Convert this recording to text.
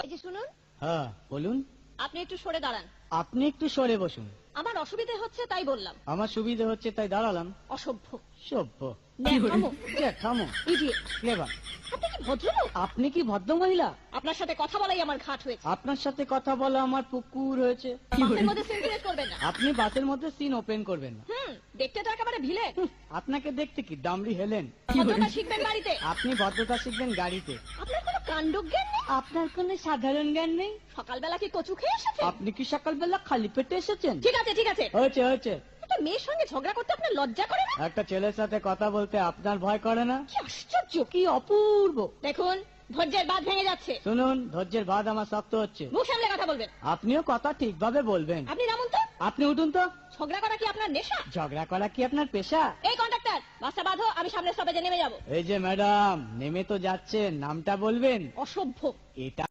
এই যে শুনুন, হ্যাঁ বলুন। আপনি একটু সরে দাঁড়ান। আপনি একটু সরে বসুন। আমার অসুবিধে হচ্ছে তাই বললাম। আমার সুবিধা হচ্ছে তাই দাঁড়ালাম। অসভ্য, সভ্য, ন্যাকামো, খামো, ইডিয়েট। ক্লেভার। আপনি কি ভদ্রলোক? আপনি কি ভদ্র মহিলা? আপনার সাথে কথা বলাই আমার ঘাট হয়েছে। আপনার সাথে কথা বলা আমার পুকুর হয়েছে। বাসের মধ্যে সিনক্রিয়েট করবেন না। আপনি বাসের মধ্যে সিন ওপেন করবেন না। দেখতে তো একেবারে ভিলে। আপনাকে দেখতে কি ডামরি হেলেন? ভদ্রতা শিখবেন বাড়িতে। আপনি ভদ্রতা শিখবেন গাড়িতে। আপনার কোনো কাণ্ডজ্ঞান নেই। আপনার কোনো সাধারণ জ্ঞান নেই। সকালবেলা কি কচু খেয়ে এসেছেন? আপনি কি সকালবেলা খালি পেটে এসেছেন? ঠিক আছে ঠিক আছে, হয়েছে হয়েছে। একটা মেয়ের সঙ্গে ঝগড়া করতে আপনার লজ্জা করে না? একটা ছেলের সাথে কথা বলতে আপনার ভয় করে না? কি আশ্চর্য! কি অপূর্ব! দেখুন, ধৈর্যের বাঁধ ভেঙে যাচ্ছে। শুনুন, ধৈর্যের বাঁধ আমার শক্ত হচ্ছে। মুখ সামলে কথা বলবেন। আপনিও কথা ঠিকভাবে বলবেন। আপনি নামুন তো। আপনি উঠুন তো। ঝগড়া করা কি আপনার নেশা? ঝগড়া করা কি আপনার পেশা? এই কন্ডাক্টর, বাসটা বাঁধো, আমি সামনের স্টপেজে নেমে যাব। এই যে ম্যাডাম, নেমে তো যাচ্ছেন, নামটা বলবেন। অসভ্য। এটা